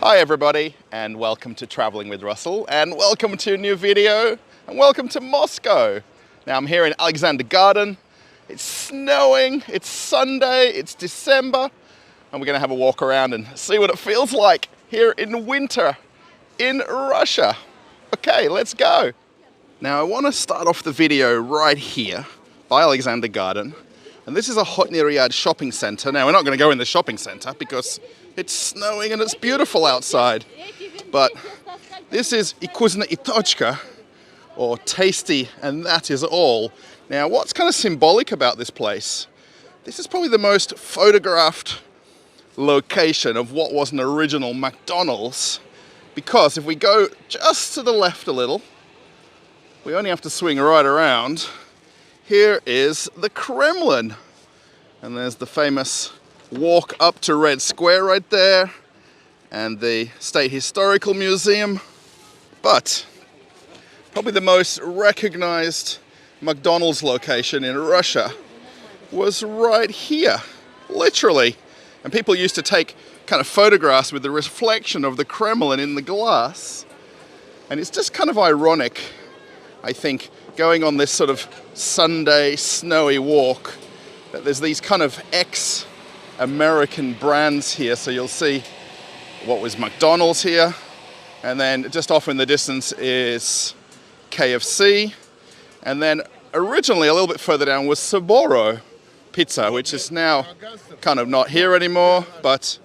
Hi everybody, and welcome to Traveling with Russell, and welcome to a new video, and welcome to Moscow. Now I'm here in Alexander Garden. It's snowing, it's Sunday, it's December, and we're gonna have a walk around and see what it feels like here in winter in Russia. Okay, let's go. Now I want to start off the video right here by Alexander Garden, and this is a Zaryadye shopping center. Now we're not going to go in the shopping center because it's snowing and it's beautiful outside, but this is Ikuzna Itochka, or tasty, and that is all. Now what's kind of symbolic about this place? This is probably the most photographed location of what was an original McDonald's, because if we go just to the left a little, we only have to swing right around. Here is the Kremlin, and there's the famous walk up to Red Square right there, and the State Historical Museum. But probably the most recognized McDonald's location in Russia was right here, literally. And people used to take kind of photographs with the reflection of the Kremlin in the glass. And it's just kind of ironic, I think, going on this sort of Sunday snowy walk, that there's these kind of ex-American brands here. So you'll see what was McDonald's here, and then just off in the distance is KFC, and then originally a little bit further down was Saboro Pizza, which is now kind of not here anymore, but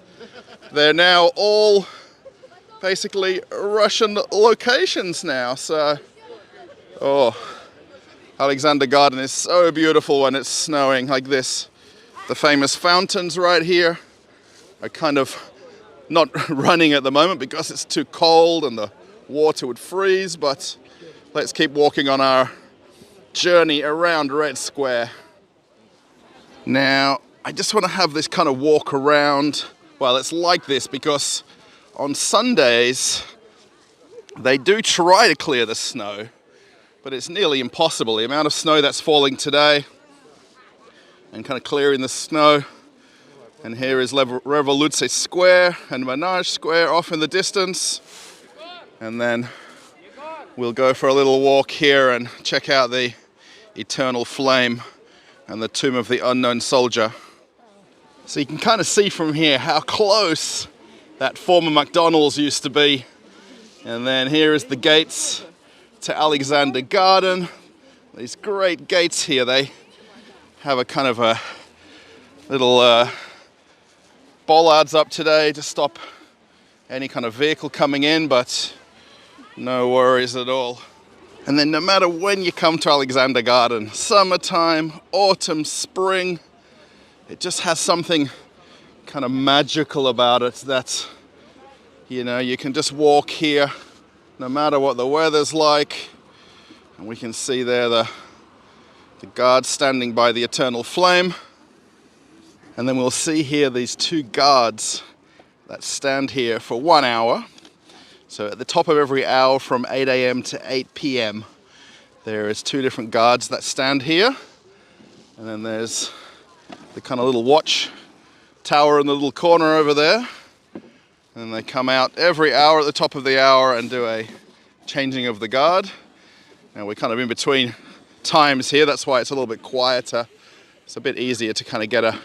they're now all basically Russian locations now. So, Alexander Garden is so beautiful when it's snowing like this. The famous fountains right here are kind of not running at the moment because it's too cold and the water would freeze, but let's keep walking on our journey around Red Square. Now, I just want to have this kind of walk around. Well, it's like this because on Sundays they do try to clear the snow, but it's nearly impossible. The amount of snow that's falling today and kind of clearing the snow. And here is Revolution Square and Manaj Square off in the distance. And then we'll go for a little walk here and check out the Eternal Flame and the Tomb of the Unknown Soldier. So you can kind of see from here how close that former McDonald's used to be. And then here is the gates to Alexander Garden. These great gates here, they have a kind of a little bollards up today to stop any kind of vehicle coming in, but no worries at all. And then no matter when you come to Alexander Garden, summertime, autumn, spring, it just has something kind of magical about it that, you know, you can just walk here no matter what the weather's like. And we can see there the guards standing by the Eternal Flame. And then we'll see here these two guards that stand here for 1 hour. So at the top of every hour from 8 a.m. to 8 p.m. there is two different guards that stand here. And then there's the kind of little watch tower in the little corner over there. And they come out every hour at the top of the hour and do a changing of the guard. And we're kind of in between times here, that's why it's a little bit quieter. It's a bit easier to kind of get a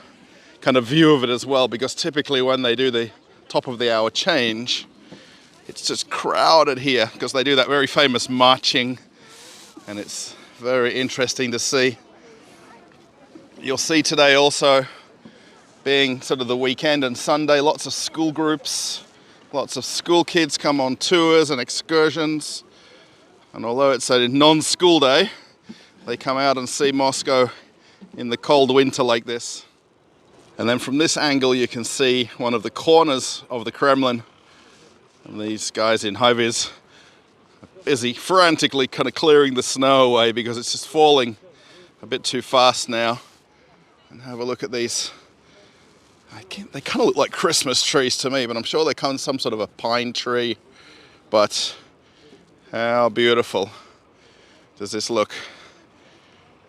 kind of view of it as well, because typically when they do the top of the hour change, it's just crowded here because they do that very famous marching, and it's very interesting to see. You'll see today also, being sort of the weekend and Sunday, lots of school groups, lots of school kids come on tours and excursions. And although it's a non-school day, they come out and see Moscow in the cold winter like this. And then from this angle you can see one of the corners of the Kremlin. And these guys in high-vis are busy frantically kind of clearing the snow away because it's just falling a bit too fast now. And have a look at these. They kind of look like Christmas trees to me, but I'm sure they come some sort of a pine tree. But how beautiful does this look?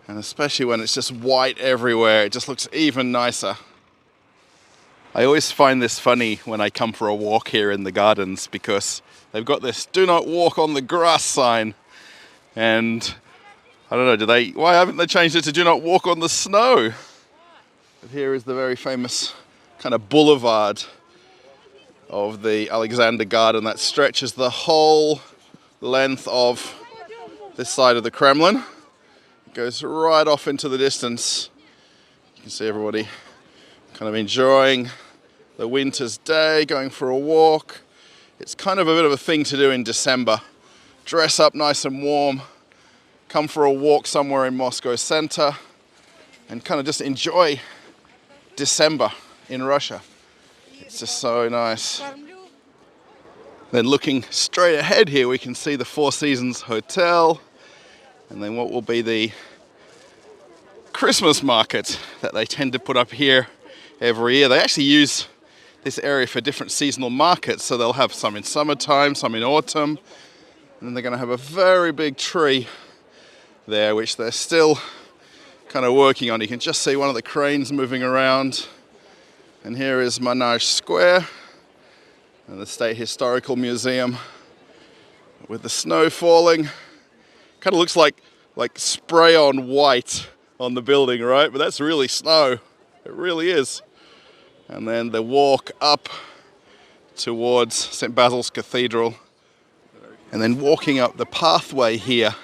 And especially when it's just white everywhere, it just looks even nicer. I always find this funny when I come for a walk here in the gardens, because they've got this "do not walk on the grass" sign, and I don't know, why haven't they changed it to "do not walk on the snow"? But here is the very famous kind of boulevard of the Alexander Garden that stretches the whole length of this side of the Kremlin. It goes right off into the distance. You can see everybody kind of enjoying the winter's day, going for a walk. It's kind of a bit of a thing to do in December. Dress up nice and warm, come for a walk somewhere in Moscow center, and kind of just enjoy December in Russia. It's just so nice. Then looking straight ahead here, we can see the Four Seasons Hotel, and then what will be the Christmas market that they tend to put up here every year. They actually use this area for different seasonal markets, so they'll have some in summertime, some in autumn, and then they're going to have a very big tree there, which they're still kind of working on. You can just see one of the cranes moving around. And here is Manaj Square and the State Historical Museum with the snow falling. Kind of looks like spray on white on the building, right? But that's really snow. It really is. And then the walk up towards St. Basil's Cathedral. And then walking up the pathway here,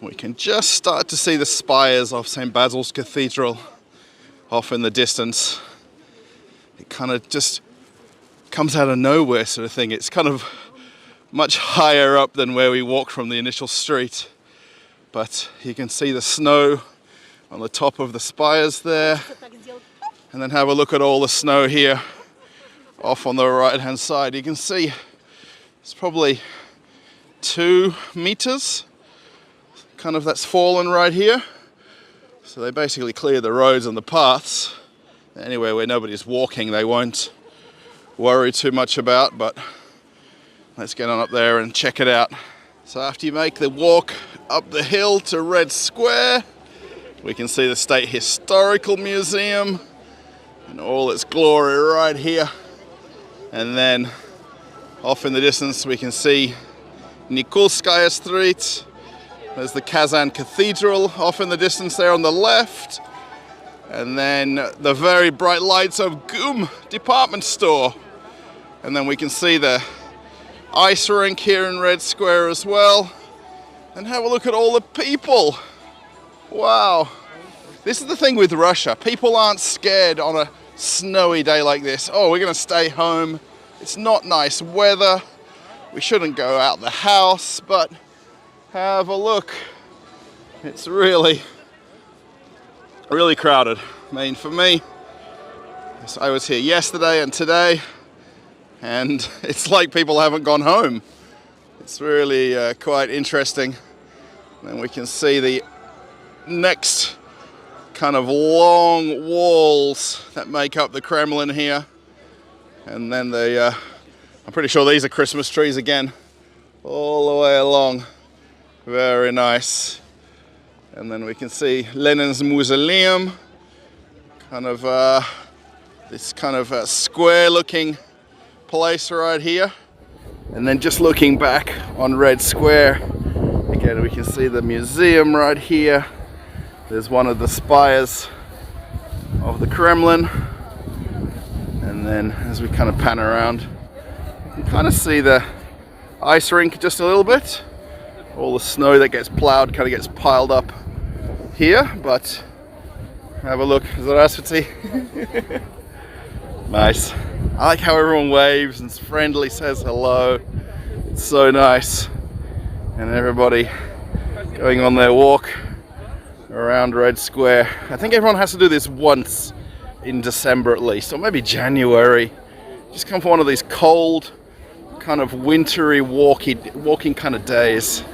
we can just start to see the spires of St. Basil's Cathedral off in the distance. It kind of just comes out of nowhere, sort of thing. It's kind of much higher up than where we walked from the initial street. But you can see the snow on the top of the spires there. And then have a look at all the snow here off on the right hand side. You can see it's probably 2 meters kind of that's fallen right here. So they basically clear the roads and the paths. Anywhere where nobody's walking they won't worry too much about, but let's get on up there and check it out. So after you make the walk up the hill to Red Square, we can see the State Historical Museum in all its glory right here. And then off in the distance we can see Nikolskaya Street. There's the Kazan Cathedral off in the distance there on the left. And then the very bright lights of GUM department store. And then we can see the ice rink here in Red Square as well. And have a look at all the people. Wow. This is the thing with Russia. People aren't scared on a snowy day like this. Oh, we're going to stay home. It's not nice weather. We shouldn't go out the house, but have a look. It's really crowded. I mean, for me, I was here yesterday and today, and it's like people haven't gone home. It's really quite interesting. And we can see the next kind of long walls that make up the Kremlin here. And then I'm pretty sure these are Christmas trees again, all the way along. Very nice. And then we can see Lenin's mausoleum, kind of this kind of square looking place right here. And then just looking back on Red Square, again we can see the museum right here. There's one of the spires of the Kremlin. And then as we kind of pan around, you can kind of see the ice rink just a little bit. All the snow that gets plowed kind of gets piled up here, but have a look. Zaryadye. Nice. I like how everyone waves and friendly says hello. It's so nice. And everybody going on their walk around Red Square. I think everyone has to do this once in December at least, or maybe January. Just come for one of these cold, kind of wintry walking kind of days.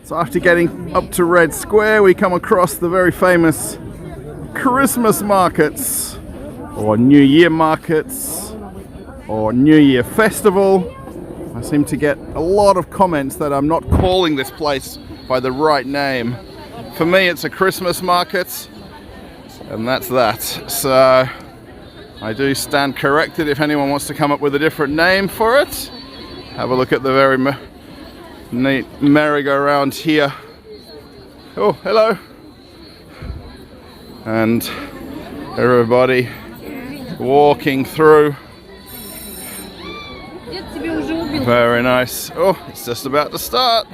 So after getting up to Red Square, we come across the very famous Christmas markets, or New Year markets, or New Year festival. I seem to get a lot of comments that I'm not calling this place by the right name. For me, it's a Christmas market, and that's that. So I do stand corrected if anyone wants to come up with a different name for it. Have a look at the very neat merry-go-round here. Oh, hello. And everybody walking through. Very nice. Oh, it's just about to start.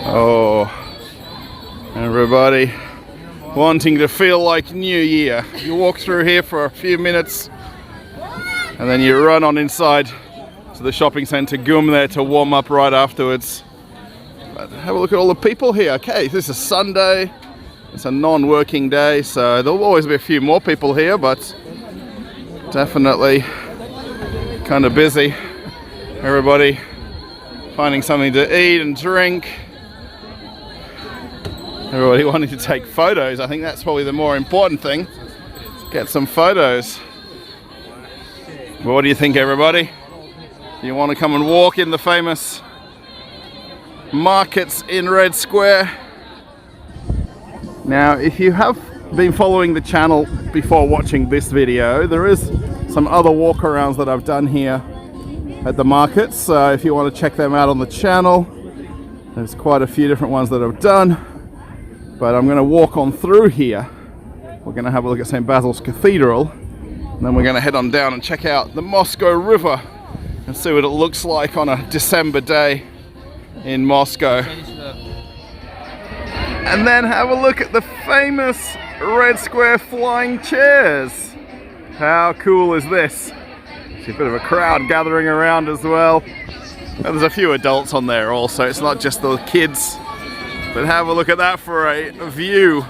Oh, everybody wanting to feel like New Year. You walk through here for a few minutes and then you run on inside to the shopping centre Gum there to warm up right afterwards. But have a look at all the people here. Okay, this is Sunday. It's a non-working day, so there'll always be a few more people here, but definitely kind of busy. Everybody finding something to eat and drink. Everybody wanting to take photos. I think that's probably the more important thing. Get some photos. Well, what do you think, everybody? Do you want to come and walk in the famous markets in Red Square? Now, if you have been following the channel before watching this video, there is some other walkarounds that I've done here at the markets. So if you want to check them out on the channel, there's quite a few different ones that I've done. But I'm going to walk on through here. We're going to have a look at St. Basil's Cathedral. And then we're going to head on down and check out the Moscow River and see what it looks like on a December day in Moscow. And then have a look at the famous Red Square flying chairs. How cool is this? There's a bit of a crowd gathering around as well. And there's a few adults on there also. It's not just the kids. But have a look at that for a view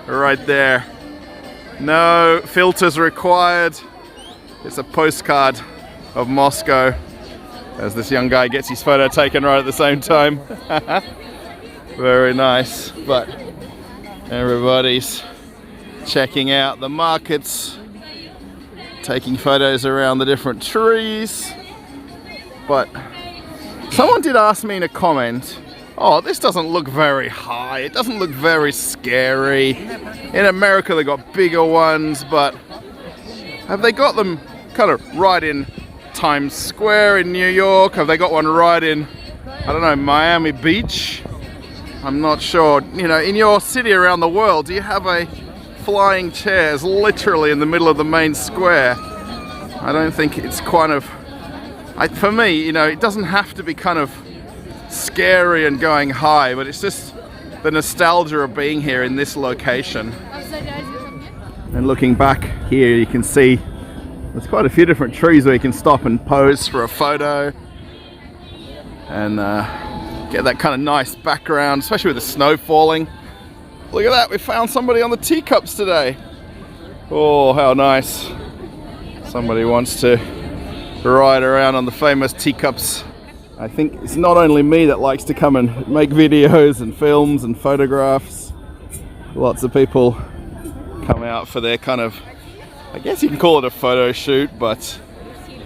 right there. No filters required. It's a postcard of Moscow as this young guy gets his photo taken right at the same time. Very nice. But everybody's checking out the markets, taking photos around the different trees. But someone did ask me in a comment, oh, this doesn't look very high. It doesn't look very scary. In America, they got bigger ones, but have they got them kind of right in Times Square in New York? Have they got one right in, I don't know, Miami Beach? I'm not sure. You know, in your city around the world, do you have a flying chairs literally in the middle of the main square? I don't think it's kind of, for me, you know, it doesn't have to be kind of scary and going high, but it's just the nostalgia of being here in this location. And looking back here, you can see there's quite a few different trees where you can stop and pose for a photo and get that kind of nice background, especially with the snow falling. Look at that, we found somebody on the teacups today. Oh, how nice. Somebody wants to ride around on the famous teacups. I think it's not only me that likes to come and make videos and films and photographs. Lots of people come out for their kind of, I guess you can call it a photo shoot, but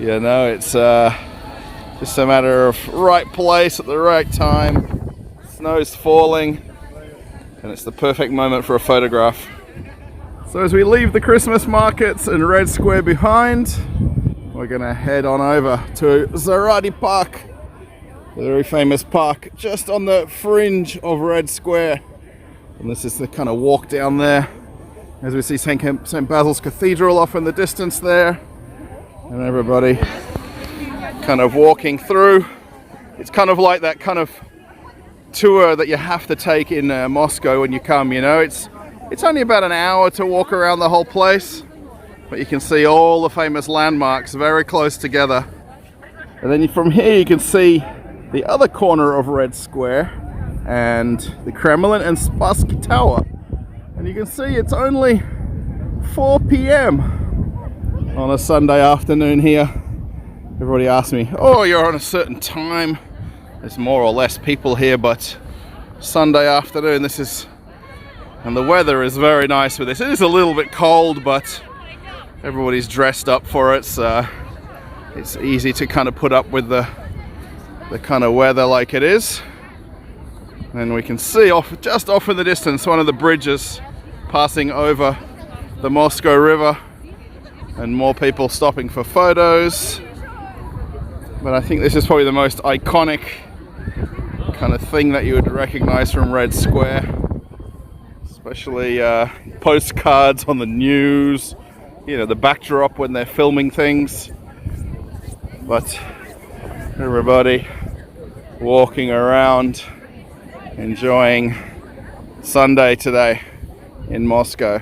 you know, it's just a matter of right place at the right time. Snow's falling and it's the perfect moment for a photograph. So as we leave the Christmas markets and Red Square behind, we're gonna head on over to Zaryadye Park. A very famous park just on the fringe of Red Square. And this is the kind of walk down there. As we see St. Basil's Cathedral off in the distance there. And everybody kind of walking through. It's kind of like that kind of tour that you have to take in Moscow when you come, you know. It's only about an hour to walk around the whole place. But you can see all the famous landmarks very close together. And then from here you can see the other corner of Red Square and the Kremlin and Spassky Tower. And you can see it's only 4 p.m. on a Sunday afternoon here. Everybody asks me, oh, you're on a certain time. There's more or less people here, but Sunday afternoon, this is, and the weather is very nice with this. It is a little bit cold, but everybody's dressed up for it, so it's easy to kind of put up with the kind of weather like it is. And we can see just off in the distance one of the bridges passing over the Moscow River, and more people stopping for photos. But I think this is probably the most iconic kind of thing that you would recognize from Red Square, especially postcards on the news, you know, the backdrop when they're filming things. But everybody walking around, enjoying Sunday today in Moscow.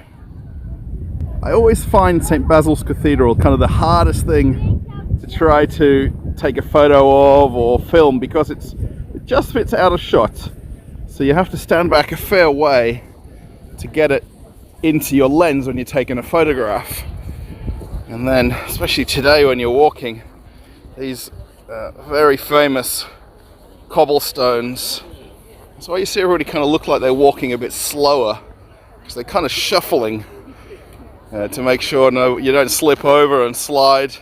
I always find St. Basil's Cathedral kind of the hardest thing to try to take a photo of or film, because it just fits out of shot. So you have to stand back a fair way to get it into your lens when you're taking a photograph. And then, especially today when you're walking, these very famous cobblestones. That's why you see everybody kind of look like they're walking a bit slower, because they're kind of shuffling to make sure you don't slip over and slide,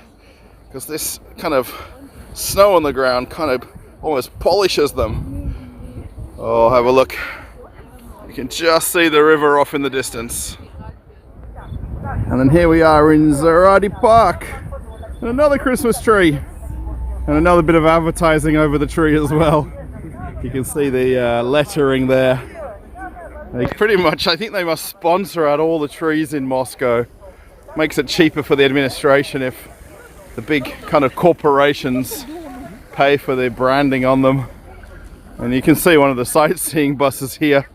because this kind of snow on the ground kind of almost polishes them. Oh, have a look. You can just see the river off in the distance. And then here we are in Zaryadye Park, and another Christmas tree, and another bit of advertising over the tree as well. You can see the lettering there. They pretty much, I think they must sponsor out all the trees in Moscow. Makes it cheaper for the administration if the big kind of corporations pay for their branding on them. And you can see one of the sightseeing buses here.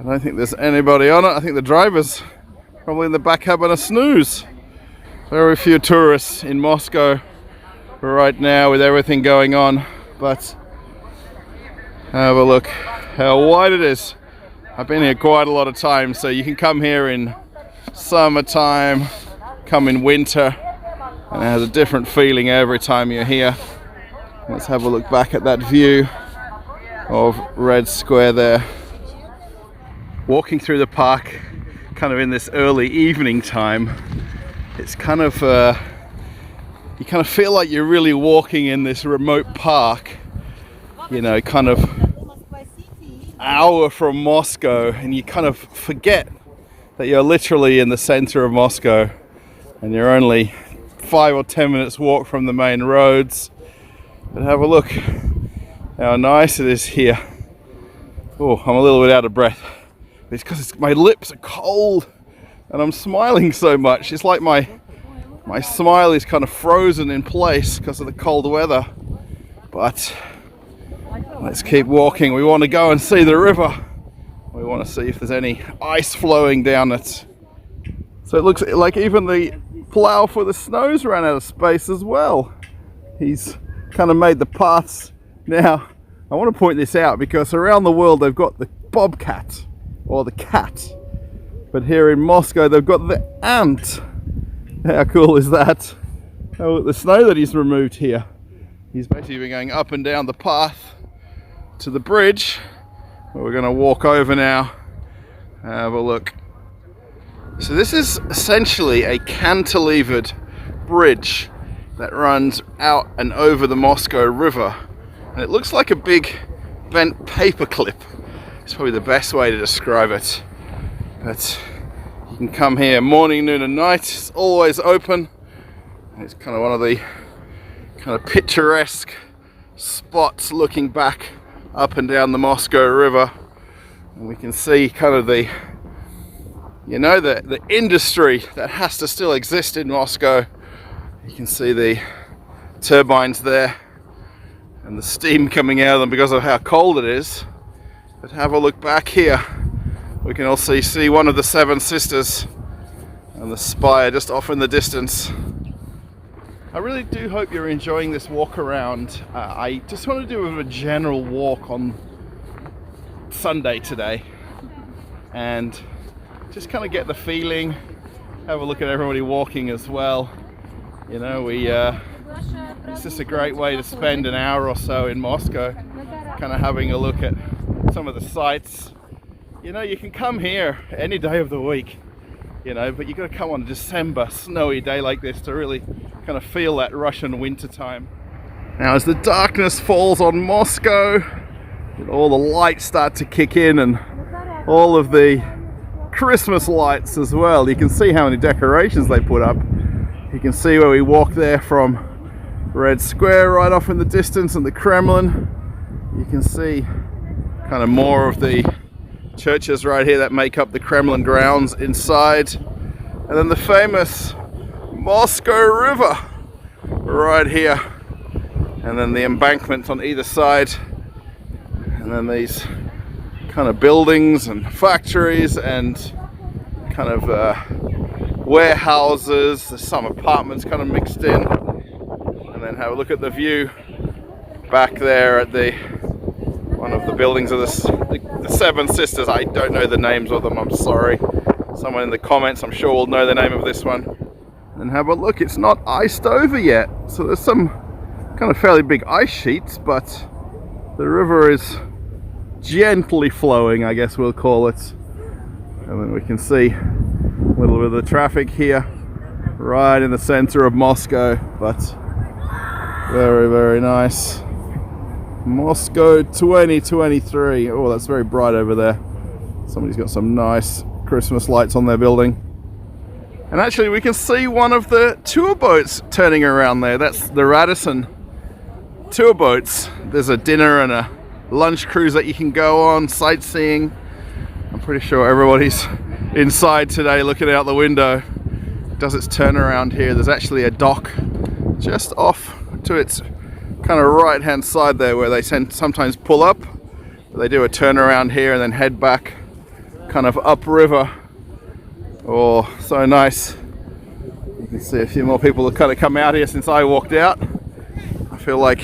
I don't think there's anybody on it. I think the driver's probably in the back having a snooze. Very few tourists in Moscow right now with everything going on, but have a look how wide it is. I've been here quite a lot of times, so you can come here in summertime, come in winter, and it has a different feeling every time you're here. Let's have a look back at that view of Red Square there. Walking through the park kind of in this early evening time, it's kind of you kind of feel like you're really walking in this remote park, you know, kind of hour from Moscow, and you kind of forget that you're literally in the center of Moscow and you're only 5 or 10 minutes walk from the main roads. But have a look how nice it is here. Oh, I'm a little bit out of breath. It's because my lips are cold and I'm smiling so much. It's like my smile is kind of frozen in place because of the cold weather. But let's keep walking. We want to go and see the river. We want to see if there's any ice flowing down it. So it looks like even the plow for the snow's ran out of space as well. He's kind of made the paths. Now, I want to point this out because around the world they've got the bobcat or the cat. But here in Moscow they've got the ant. How cool is that? Oh, the snow that he's removed here. He's basically been going up and down the path to the bridge. We're going to walk over now. Have a look. So this is essentially a cantilevered bridge that runs out and over the Moscow River. And it looks like a big bent paper clip. It's probably the best way to describe it. But you can come here morning, noon and night. It's always open. It's kind of one of the kind of picturesque spots looking back up and down the Moscow River. And we can see kind of the, you know, the industry that has to still exist in Moscow. You can see the turbines there and the steam coming out of them because of how cold it is. But have a look back here. We can also see one of the Seven Sisters and the spire just off in the distance. I really do hope you're enjoying this walk around. I just want to do a general walk on Sunday today and just kind of get the feeling, have a look at everybody walking as well. You know, it's just a great way to spend an hour or so in Moscow, kind of having a look at some of the sights. You know, you can come here any day of the week, you know, but you got to come on a December snowy day like this to really kind of feel that Russian winter time. Now as the darkness falls on Moscow, all the lights start to kick in and all of the Christmas lights as well. You can see how many decorations they put up. You can see where we walk there from Red Square right off in the distance, and the Kremlin. You can see kind of more of the churches right here that make up the Kremlin grounds inside. And then the famous Moscow River right here. And then the embankments on either side. And then these kind of buildings and factories and kind of warehouses. There's some apartments kind of mixed in. And then have a look at the view back there at the one of the buildings of the Seven Sisters. I don't know the names of them, I'm sorry. Someone in the comments I'm sure will know the name of this one. And have a look, it's not iced over yet. So there's some kind of fairly big ice sheets, but the river is gently flowing, I guess we'll call it. And then we can see a little bit of the traffic here right in the center of Moscow, but very, very nice. Moscow 2023. Oh, that's very bright over there. Somebody's got some nice Christmas lights on their building. And actually we can see one of the tour boats turning around there. That's the Radisson tour boats. There's a dinner and a lunch cruise that you can go on, sightseeing. I'm pretty sure everybody's inside today looking out the window. Does its turnaround here. There's actually a dock just off to its kind of right hand side there where they sometimes pull up. They do a turnaround here and then head back kind of upriver. Oh, so nice. You can see a few more people have kind of come out here since I walked out. I feel like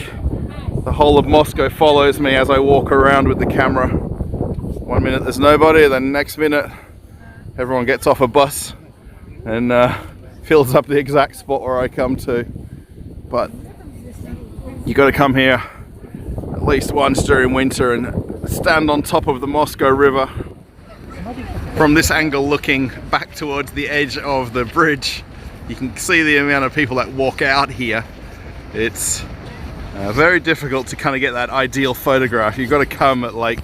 the whole of Moscow follows me as I walk around with the camera. One minute there's nobody, then next minute everyone gets off a bus and fills up the exact spot where I come to. But you got to come here at least once during winter and stand on top of the Moscow River. From this angle looking back towards the edge of the bridge, you can see the amount of people that walk out here. It's very difficult to kind of get that ideal photograph. You've got to come at like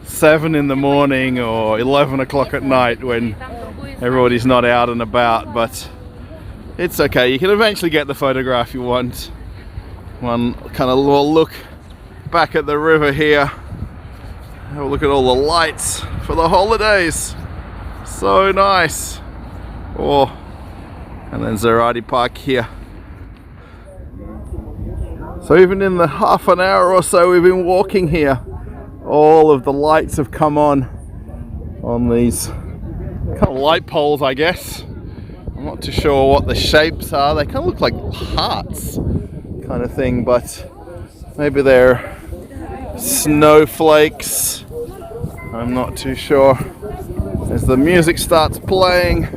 7 in the morning or 11 o'clock at night when everybody's not out and about, but it's okay. You can eventually get the photograph you want. One kind of little look back at the river here. Have a look at all the lights for the holidays. So nice. Oh, and then Zaryadye Park here. So even in the half an hour or so we've been walking here, all of the lights have come on these kind of light poles, I guess. I'm not too sure what the shapes are. They kind of look like hearts kind of thing, but maybe they're snowflakes. I'm not too sure. As the music starts playing,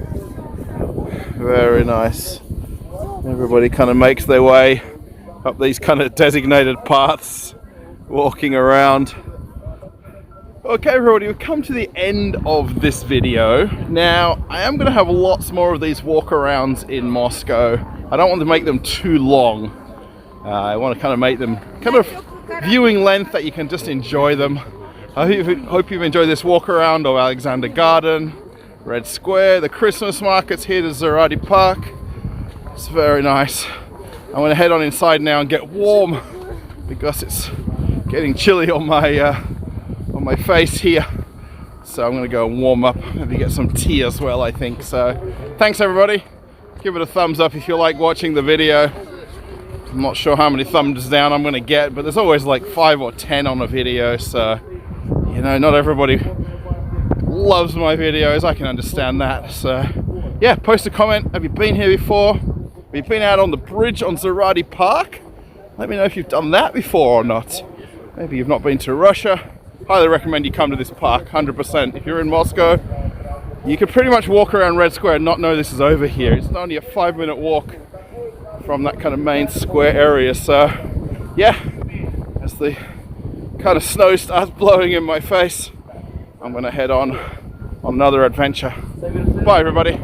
very nice. Everybody kind of makes their way up these kind of designated paths, walking around. Okay everybody, we've come to the end of this video. Now, I am going to have lots more of these walk-arounds in Moscow. I don't want to make them too long. I want to kind of make them kind of viewing length that you can just enjoy them. I hope you've enjoyed this walk around of Alexander Garden, Red Square, the Christmas markets here to Zaryadye Park. It's very nice. I'm going to head on inside now and get warm because it's getting chilly on my face here. So I'm going to go and warm up, maybe get some tea as well, I think. So thanks everybody. Give it a thumbs up if you like watching the video. I'm not sure how many thumbs down I'm going to get, but there's always like 5 or 10 on a video, so you know, not everybody loves my videos. I can understand that. So yeah, post a comment. Have you been here before? Have you been out on the bridge on Zaryadye Park? Let me know if you've done that before or not. Maybe you've not been to Russia. Highly recommend you come to this park, 100%. If you're in Moscow, you can pretty much walk around Red Square and not know this is over here. It's only a 5-minute walk from that kind of main square area. So yeah, as the kind of snow starts blowing in my face, I'm gonna head on another adventure. Bye everybody.